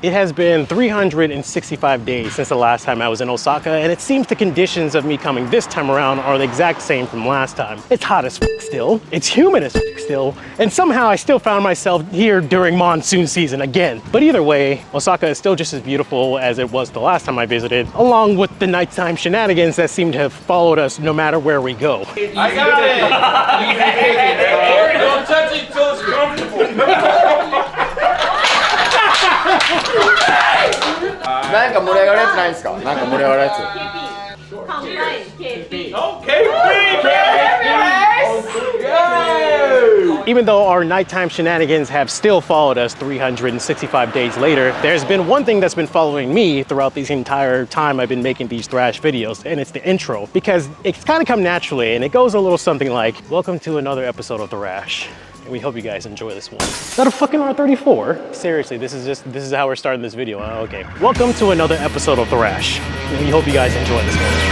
It has been 365 days since the last time I was in Osaka, and it seems the conditions of me coming this time around are the exact same from last time. It's hot as f still, it's humid as f still, and somehow I still found myself here during monsoon season again. But either way, Osaka is still just as beautiful as it was the last time I visited, along with the nighttime shenanigans that seem to have followed us no matter where we go. I got it! Don't touch it until it's comfortable. なんか盛り上がるやつないんですか？なんか盛り上がるやつ。Even though our nighttime shenanigans have still followed us 365 days later, there's been one thing that's been following me throughout this entire time I've been making these Thrash videos, and it's the intro, because it's kind of come naturally, and it goes a little something like, welcome to another episode of Thrash. And we hope you guys enjoy this one. Is that a fucking R34? Seriously, this is how we're starting this video. Okay. Welcome to another episode of Thrash. And we hope you guys enjoy this one.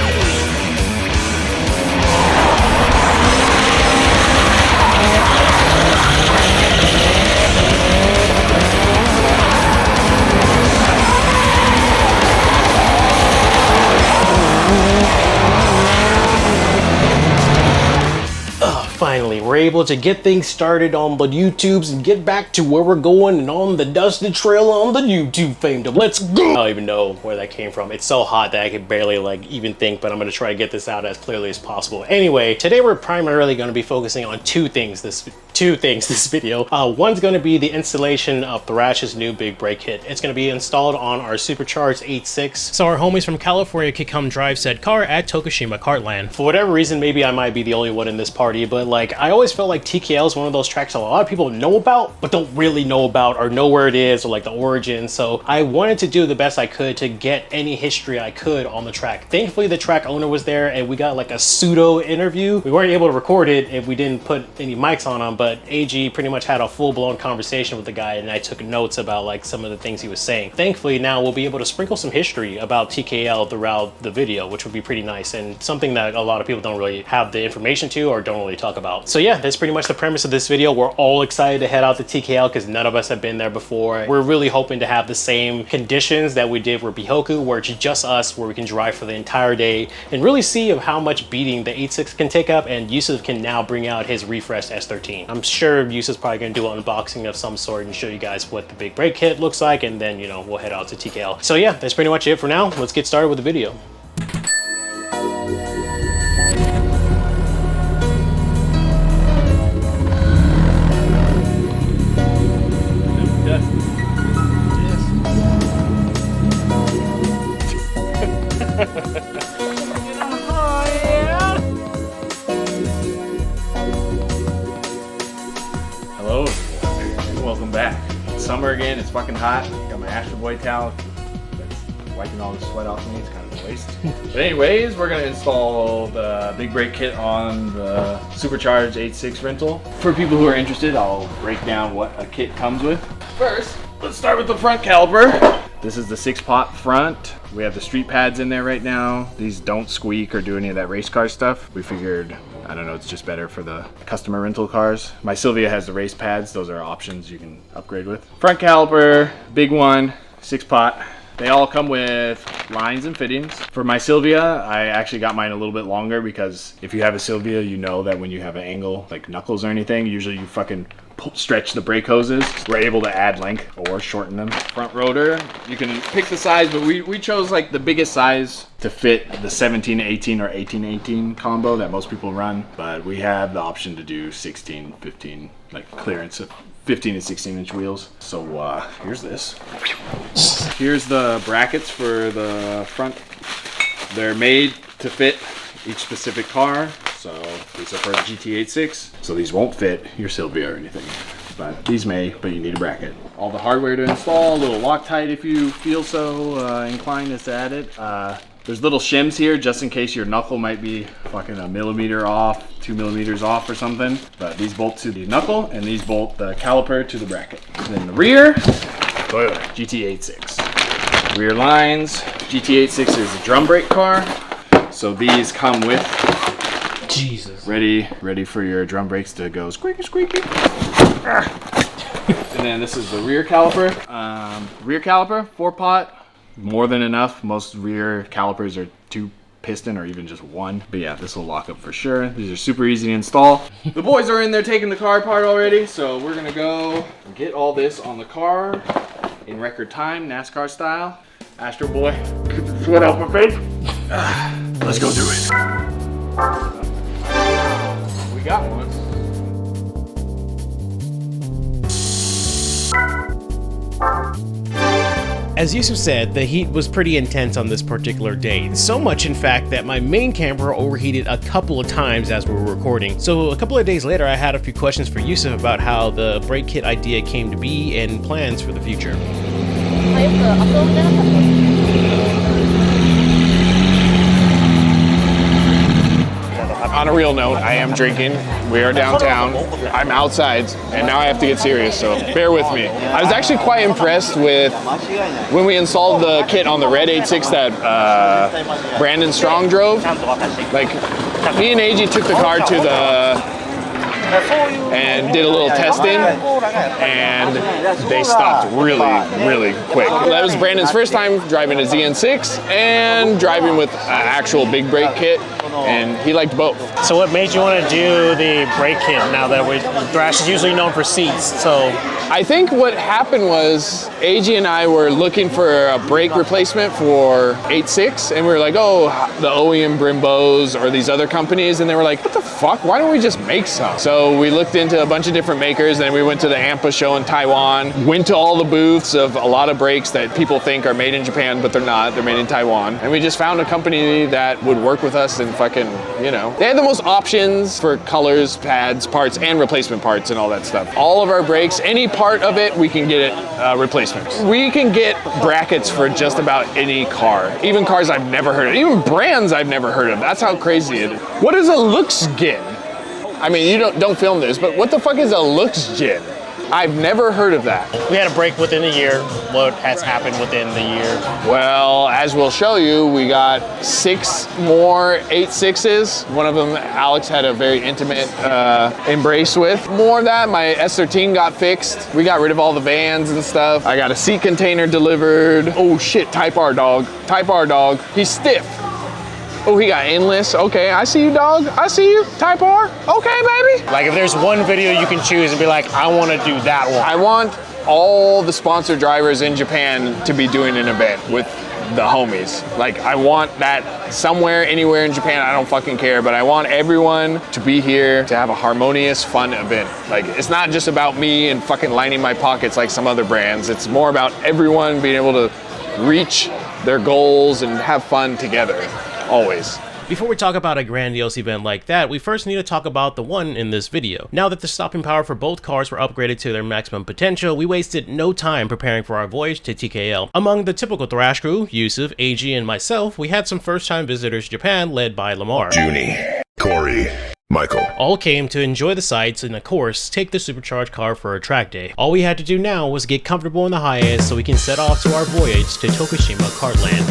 Finally, we're able to get things started on the YouTubes and get back to where we're going and on the dusty trail on the YouTube fandom. Let's go! I don't even know where that came from. It's so hot that I could barely even think, but I'm gonna try to get this out as clearly as possible. Anyway, today we're primarily gonna be focusing on two things this video. One's gonna be the installation of Thrash's new Big Brake Kit. It's gonna be installed on our Supercharged 86, so our homies from California could come drive said car at Tokushima Kart Land. For whatever reason, maybe I might be the only one in this party, but like, I always felt like TKL is one of those tracks a lot of people know about, but don't really know about or know where it is or like the origin. So I wanted to do the best I could to get any history I could on the track. Thankfully, the track owner was there and we got like a pseudo interview. We weren't able to record it if we didn't put any mics on him, but AG pretty much had a full-blown conversation with the guy and I took notes about like some of the things he was saying. Thankfully, now we'll be able to sprinkle some history about TKL throughout the video, which would be pretty nice and something that a lot of people don't really have the information to or don't really talk about. So yeah, that's pretty much the premise of this video. We're all excited to head out to TKL because none of us have been there before. We're really hoping to have the same conditions that we did with Bihoku, where it's just us, where we can drive for the entire day and really see of how much beating the 86 can take up, and Yusuf can now bring out his refreshed S13. I'm sure Yusuf's probably gonna do an unboxing of some sort and show you guys what the Big Brake Kit looks like, and then, you know, we'll head out to TKL. So yeah, that's pretty much it for now. Let's get started with the video. Hello, everyone. Welcome back. It's summer again. It's fucking hot. Got my Astro Boy towel. That's wiping all the sweat off me. It's kind of a waste. But anyways, we're gonna install the Big Brake Kit on the Supercharged 86 rental. For people who are interested, I'll break down what a kit comes with. First, let's start with the front caliper. This is the 6-pot front. We have the street pads in there right now. These don't squeak or do any of that race car stuff. We figured, I don't know, it's just better for the customer rental cars. My Sylvia has the race pads. Those are options you can upgrade with. Front caliper, big one, 6-pot. They all come with lines and fittings. For my Sylvia, I actually got mine a little bit longer because if you have a Sylvia, you know that when you have an angle, like knuckles or anything, usually you fucking stretch the brake hoses. We're able to add length or shorten them. Front rotor, you can pick the size, but we chose like the biggest size to fit the 17-18 or 18-18 combo that most people run. But we have the option to do 16, 15, like clearance of 15 and 16-inch wheels. So here's this. Here's the brackets for the front. They're made to fit each specific car. So these are for the GT-86. So these won't fit your Sylvia or anything. But these may, but you need a bracket. All the hardware to install, a little Loctite if you feel so inclined as to add it. There's little shims here just in case your knuckle might be fucking a millimeter off, 2 millimeters off or something. But these bolt to the knuckle and these bolt the caliper to the bracket. And then the rear, Toyota GT-86. Rear lines, GT-86 is a drum brake car. So these come with ready for your drum brakes to go squeaky squeaky. And then this is the rear caliper. Rear caliper, 4-pot, more than enough. Most rear calipers are 2 piston or even just 1. But yeah, this will lock up for sure. These are super easy to install. The boys are in there taking the car apart already, so we're gonna go get all this on the car in record time, NASCAR style. Astro boy, get the sweat off my face. Let's go do it. We got one. As Yusuf said, the heat was pretty intense on this particular day. So much, in fact, that my main camera overheated a couple of times as we were recording. So a couple of days later, I had a few questions for Yusuf about how the brake kit idea came to be and plans for the future. On a real note, I am drinking. We are downtown. I'm outside, and now I have to get serious, so bear with me. I was actually quite impressed with when we installed the kit on the red 86 that Brandon Strong drove. Like, me and AG took the car to the and did a little testing, and they stopped really quick. That was Brandon's first time driving a ZN6 and driving with an actual big brake kit, and he liked both. So what made you want to do the brake kit now that Thrash is usually known for seats? So I think what happened was AG and I were looking for a brake replacement for 86, and we were like, oh, the OEM Brimbos or these other companies, and they were like, what the fuck, why don't we just make some? So we looked into a bunch of different makers, and we went to the AMPA show in Taiwan, went to all the booths of a lot of brakes that people think are made in Japan, but they're not, they're made in Taiwan. And we just found a company that would work with us and fucking, you know, they had the most options for colors, pads, parts, and replacement parts and all that stuff. All of our brakes, any part of it, we can get it replacements. We can get brackets for just about any car, even cars I've never heard of, even brands I've never heard of. That's how crazy it is. What is a looks gin? I mean, you don't film this, but what the fuck is a looks gin? I've never heard of that. we had a break within a year. What has happened within the year? Well, as we'll show you, we got 6 more 86s. One of them, Alex had a very intimate embrace with. More of that, my S13 got fixed. We got rid of all the vans and stuff. I got a seat container delivered. Oh shit, Type R dog. Type R dog. He's stiff. Oh, he got endless. Okay, I see you, dog. I see you. Type R. Okay, baby. Like if there's one video you can choose and be like, I want to do that one. I want all the sponsored drivers in Japan to be doing an event with the homies. Like, I want that somewhere, anywhere in Japan, I don't fucking care, but I want everyone to be here to have a harmonious, fun event. Like, it's not just about me and fucking lining my pockets like some other brands. It's more about everyone being able to reach their goals and have fun together. Always. Before we talk about a grandiose event like that, we first need to talk about the one in this video. Now that the stopping power for both cars were upgraded to their maximum potential, we wasted no time preparing for our voyage to TKL. Among the typical Thrash crew, Yusuf, AG, and myself, we had some first-time visitors to Japan led by Lamar. Junie, Corey, Michael. All came to enjoy the sights and, of course, take the supercharged car for a track day. All we had to do now was get comfortable in the Hiace so we can set off to our voyage to Tokushima Kart Land.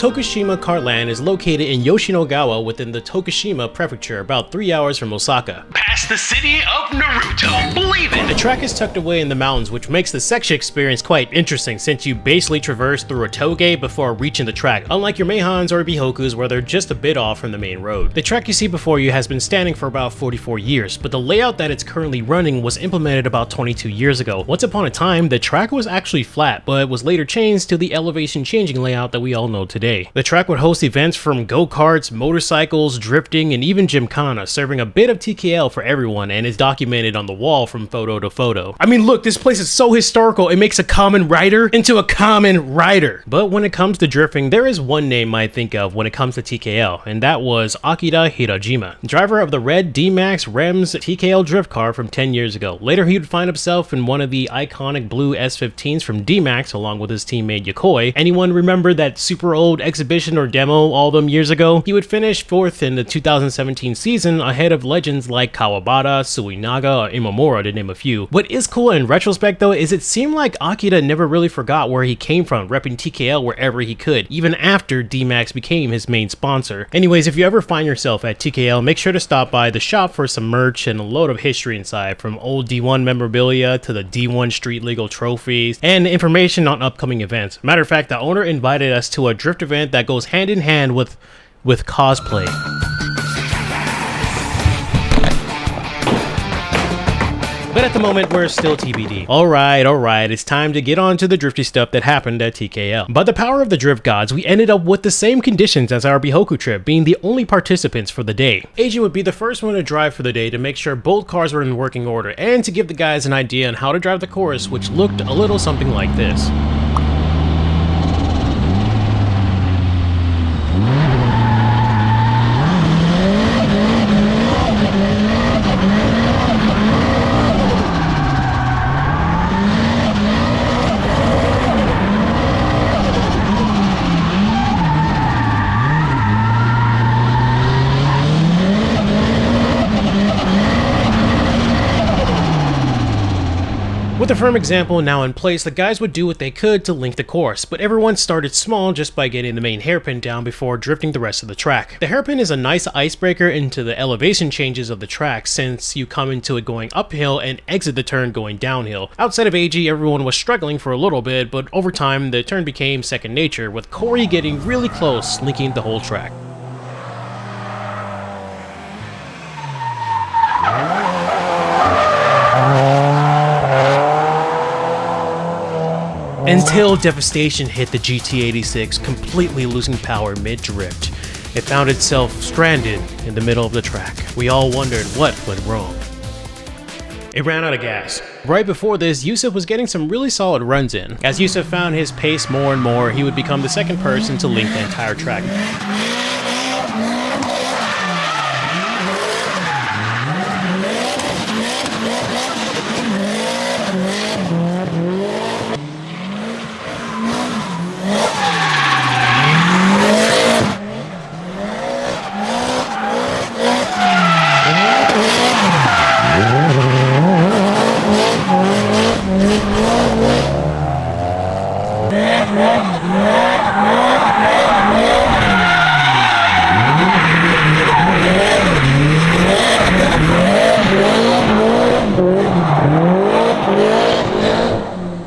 Tokushima Kart Land is located in Yoshinagawa within the Tokushima Prefecture, about 3 hours from Osaka. Past the city of Naruto, believe it! The track is tucked away in the mountains, which makes the section experience quite interesting since you basically traverse through a toge before reaching the track, unlike your Meihans or Bihokus where they're just a bit off from the main road. The track you see before you has been standing for about 44 years, but the layout that it's currently running was implemented about 22 years ago. Once upon a time, the track was actually flat, but was later changed to the elevation changing layout that we all know today. day. The track would host events from go-karts, motorcycles, drifting, and even gymkhana, serving a bit of TKL for everyone, and is documented on the wall from photo to photo. I mean, look, this place is so historical, it makes a common rider into a common rider. But when it comes to drifting, there is one name I think of when it comes to TKL, and that was Akira Hirajima, driver of the red D-Max Rems TKL drift car from 10 years ago. Later, he would find himself in one of the iconic blue S15s from D-Max along with his teammate Yokoi. Anyone remember that super old exhibition or demo all them years ago? He would finish 4th in the 2017 season ahead of legends like Kawabata, Suinaga, or Imamura, to name a few. What is cool in retrospect though is it seemed like Akira never really forgot where he came from, repping TKL wherever he could, even after D-Max became his main sponsor. Anyways, if you ever find yourself at TKL, make sure to stop by the shop for some merch and a load of history inside, from old D1 memorabilia to the D1 street legal trophies and information on upcoming events. Matter of fact, the owner invited us to a drift event that goes hand in hand with cosplay. But at the moment, we're still TBD. Alright, it's time to get on to the drifty stuff that happened at TKL. By the power of the drift gods, we ended up with the same conditions as our Bihoku trip, being the only participants for the day. Eiji would be the first one to drive for the day to make sure both cars were in working order, and to give the guys an idea on how to drive the course, which looked a little something like this. With a firm example now in place, the guys would do what they could to link the course, but everyone started small just by getting the main hairpin down before drifting the rest of the track. The hairpin is a nice icebreaker into the elevation changes of the track, since you come into it going uphill and exit the turn going downhill. Outside of Eiji, everyone was struggling for a little bit, but over time the turn became second nature, with Corey getting really close, linking the whole track. Until devastation hit the GT-86, completely losing power mid-drift. It found itself stranded in the middle of the track. We all wondered what went wrong. It ran out of gas. Right before this, Yusuf was getting some really solid runs in. As Yusuf found his pace more and more, he would become the second person to link the entire track.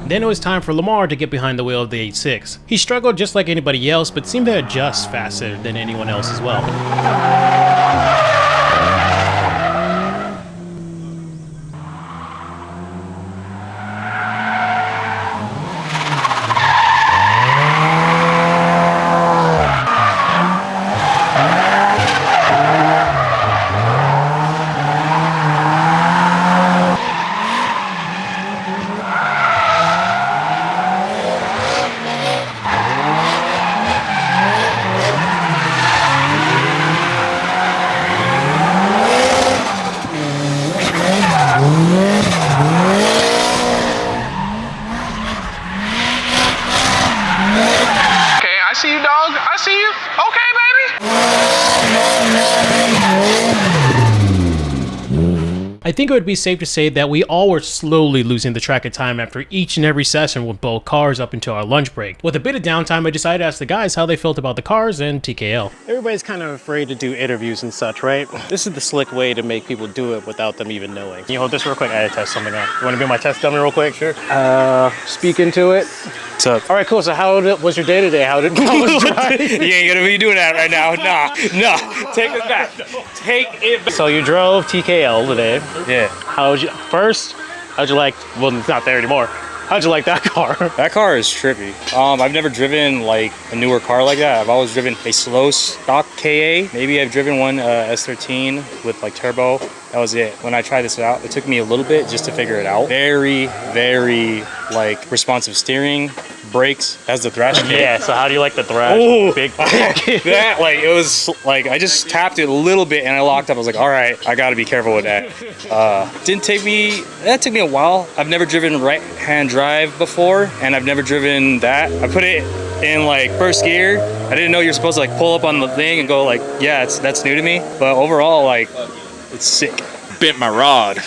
Then it was time for Lamar to get behind the wheel of the 86. He struggled just like anybody else, but seemed to adjust faster than anyone else as well. see you, dog. I see you. Okay, baby. I think it would be safe to say that we all were slowly losing the track of time after each and every session with both cars up until our lunch break. With a bit of downtime, I decided to ask the guys how they felt about the cars and TKL. Everybody's kind of afraid to do interviews and such, right? This is the slick way to make people do it without them even knowing. Can you hold this real quick? I gotta test something out. You wanna be my test dummy real quick? Sure. Speak into it. What's up? All right, cool. So how was your day today? How did it go? You ain't gonna be doing that right now. Nah. Take it back. Take it back. So you drove TKL today. Yeah. How'd you like, well, it's not there anymore. How'd you like that car? That car is trippy. I've never driven like a newer car like that. I've always driven a slow stock KA. Maybe I've driven one S13 with like turbo. That was it. When I tried this out, it took me a little bit just to figure it out. Very, very like responsive steering, brakes. That's the Thrash kit. Yeah, so how do you like the Thrash Big Brake Kit? That, like, it was like, I just tapped it a little bit and I locked up. I was like, all right, I gotta be careful with that. That took me a while. I've never driven right-hand drive before, and I've never driven that. I put it in like first gear. I didn't know you're supposed to like pull up on the thing and go like, yeah, that's new to me. But overall, like, it's sick. Bent my rod.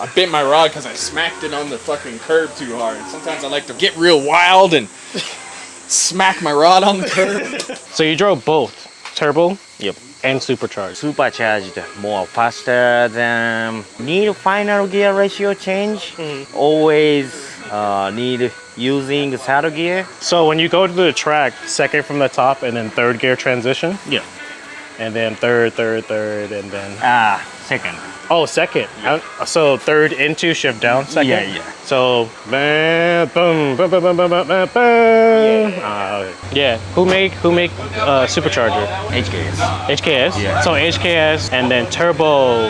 I bent my rod because I smacked it on the fucking curb too hard. Sometimes I like to get real wild and smack my rod on the curb. So you drove both turbo, yep, and supercharged. Supercharged more faster than need final gear ratio change. Always need using saddle gear. So when you go to the track, second from the top and then third gear transition? Yeah. And then third, and then... Second. Oh, second. So third into, shift down, second? Yeah. So, boom, boom, boom, boom, boom, boom, boom, boom. Yeah. Who make supercharger? HKS. HKS? Yeah. So HKS and then turbo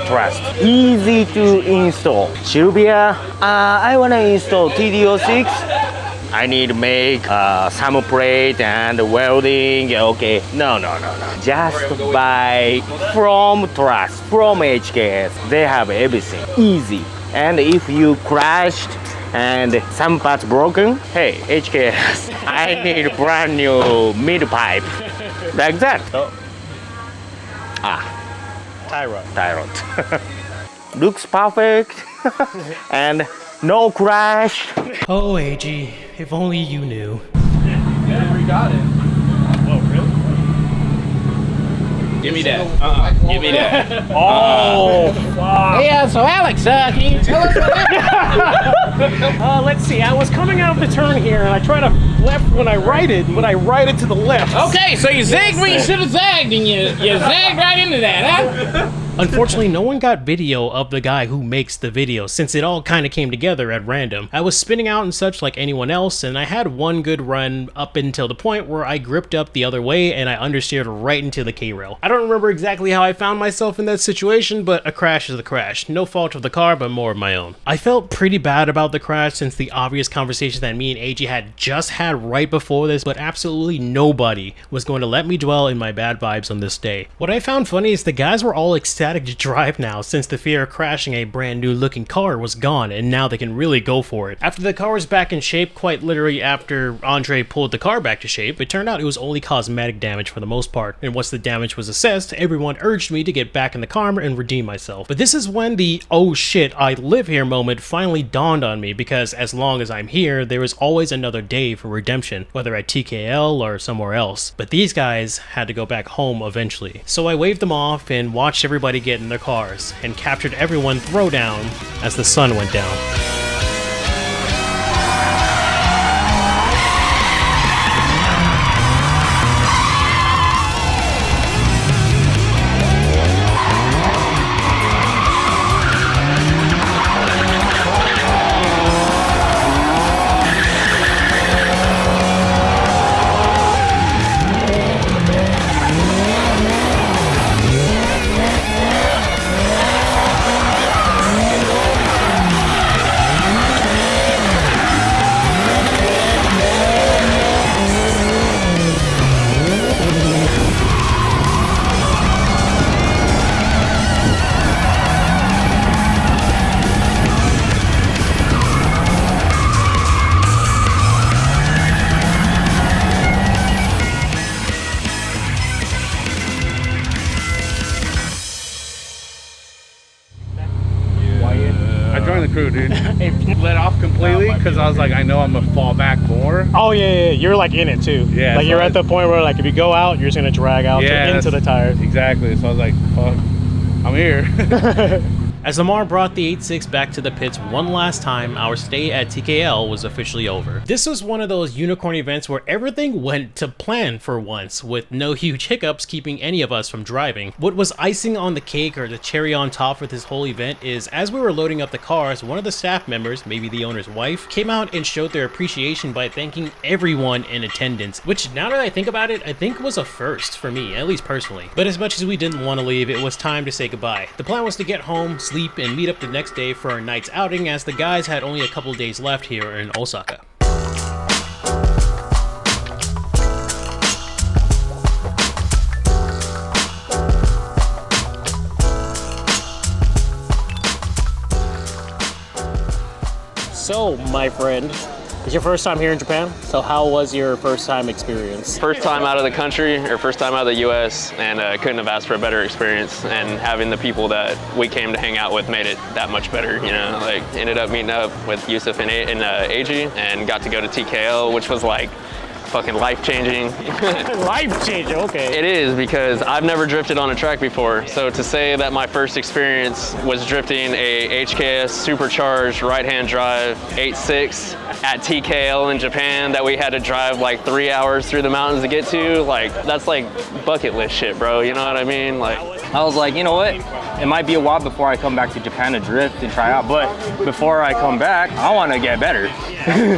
thrust. Easy to install. Sylvia, I wanna install TD-86. I need to make some plate and welding. Okay, no. Just buy from Thrust, from HKS. They have everything, easy. And if you crashed and some parts broken, hey, HKS, I need brand new mid pipe. Like that. Tie rod. Tie rod. Looks perfect. And no crash. Oh, AG, if only you knew. Yeah, we got it. Oh, really? Give me that. Give me that. Oh, fuck. Yeah, so Alex, can you tell us what happened? Let's see, I was coming out of the turn here and I tried to left when I righted, but I righted to the left. Okay, so you zagged where you should have zagged, and you zagged right into that, huh? Unfortunately, no one got video of the guy who makes the video, since it all kind of came together at random. I was spinning out and such like anyone else, and I had one good run up until the point where I gripped up the other way and I understeered right into the K-rail. I don't remember exactly how I found myself in that situation, but a crash is a crash. No fault of the car, but more of my own. I felt pretty bad about the crash since the obvious conversation that me and AG had just had right before this, but absolutely nobody was going to let me dwell in my bad vibes on this day. What I found funny is the guys were all ecstatic to drive now, since the fear of crashing a brand new looking car was gone, and now they can really go for it. After the car was back in shape, quite literally after Andre pulled the car back to shape, it turned out it was only cosmetic damage for the most part, and once the damage was assessed, everyone urged me to get back in the car and redeem myself. But this is when the oh shit, I live here moment finally dawned on me, because as long as I'm here, there is always another day for redemption, whether at TKL or somewhere else. But these guys had to go back home eventually. So I waved them off and watched everybody get in their cars, and captured everyone throwdown as the sun went down. The crew, dude. Let off completely because I was like, I know I'm gonna fall back more. Oh yeah, you're like in it too. Yeah, like so you're at the point where like if you go out, you're just gonna drag out into the tires. Exactly. So I was like, fuck, I'm here. As Lamar brought the 86 back to the pits one last time, our stay at TKL was officially over. This was one of those unicorn events where everything went to plan for once, with no huge hiccups keeping any of us from driving. What was icing on the cake, or the cherry on top for this whole event, is as we were loading up the cars, one of the staff members, maybe the owner's wife, came out and showed their appreciation by thanking everyone in attendance, which now that I think about it, I think was a first for me, at least personally. But as much as we didn't want to leave, it was time to say goodbye. The plan was to get home, sleep, and meet up the next day for our night's outing, as the guys had only a couple days left here in Osaka. So, my friend, it's your first time here in Japan, so how was your first time experience? First time out of the country, or first time out of the US, and couldn't have asked for a better experience. And having the people that we came to hang out with made it that much better, you know? Like, ended up meeting up with Yusuf and AG, and got to go to TKL, which was like fucking life-changing. Life-changing, okay. It is, because I've never drifted on a track before. So to say that my first experience was drifting a HKS Supercharged right-hand drive 86 at TKL in Japan that we had to drive like 3 hours through the mountains to get to, like, that's like bucket list shit, bro, you know what I mean? Like, I was like, you know what? It might be a while before I come back to Japan to drift and try out, but before I come back, I want to get better.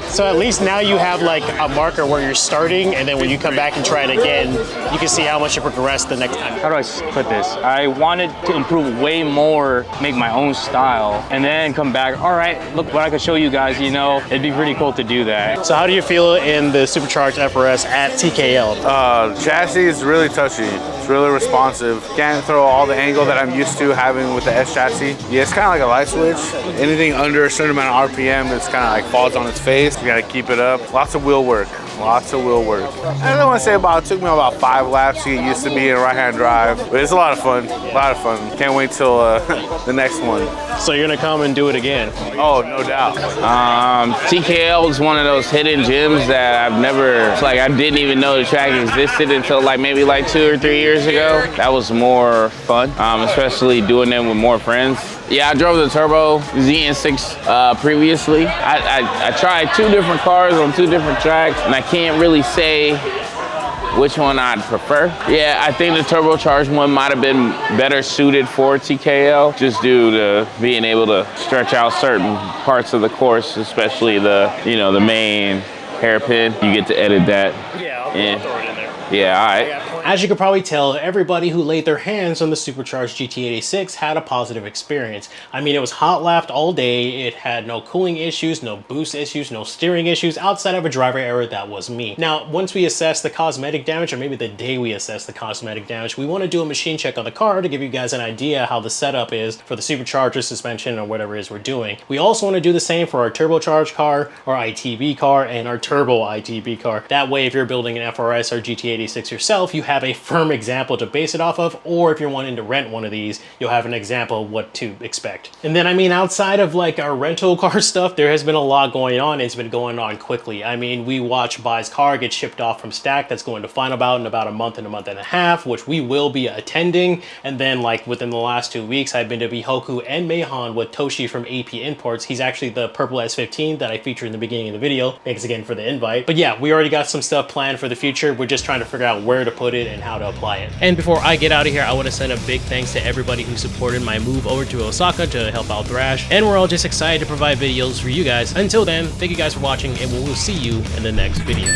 So at least now you have like a marker where you're starting, and then when you come back and try it again, you can see how much you progressed the next time. How do I put this? I wanted to improve way more, make my own style, and then come back, all right, look what I could show you guys, you know? It'd be pretty cool to do that. So how do you feel in the Supercharged FRS at TKL? Chassis is really touchy. It's really responsive. Can't throw all the angle that I'm used to having with the S chassis. Yeah, it's kind of like a light switch. Anything under a certain amount of RPM, it's kind of like falls on its face. You gotta keep it up. Lots of wheel work. Lots of wheel work. I don't want to say it took me about 5 laps to get used to being a right-hand drive, but it's a lot of fun. A lot of fun. Can't wait till the next one. So you're gonna come and do it again? Oh, no doubt. TKL was one of those hidden gems that I've never, like, I didn't even know the track existed until like maybe like 2 or 3 years ago. That was more fun, especially doing them with more friends. Yeah, I drove the turbo ZN6 previously. I tried 2 different cars on 2 different tracks, and I can't really say which one I'd prefer. Yeah, I think the turbocharged one might have been better suited for TKL, just due to being able to stretch out certain parts of the course, especially the, you know, the main hairpin. You get to edit that. Yeah, I'll throw it in there. Yeah, all right. As you could probably tell, everybody who laid their hands on the Supercharged GT-86 had a positive experience. I mean, it was hot lapped all day, it had no cooling issues, no boost issues, no steering issues, outside of a driver error that was me. Now, once we assess the cosmetic damage, or maybe the day we assess the cosmetic damage, we want to do a machine check on the car to give you guys an idea how the setup is for the supercharger, suspension, or whatever it is we're doing. We also want to do the same for our turbocharged car, our ITB car, and our turbo ITB car. That way, if you're building an FRS or GT-86 yourself, you have a firm example to base it off of, or if you're wanting to rent one of these, you'll have an example of what to expect. And then, I mean, outside of like our rental car stuff, there has been a lot going on. It's been going on quickly. I mean, we watched Bai's car get shipped off from Stack. That's going to Final Bout in about a month and a half, which we will be attending. And then, like, within the last 2 weeks, I've been to Bihoku and Meihan with Toshi from AP Imports. He's actually the purple S15 that I featured in the beginning of the video. Thanks again for the invite. But yeah, we already got some stuff planned for the future. We're just trying to figure out where to put it and how to apply it. And before I get out of here, I want to send a big thanks to everybody who supported my move over to Osaka to help out Thrash. And we're all just excited to provide videos for you guys. Until then, thank you guys for watching, and we will see you in the next video.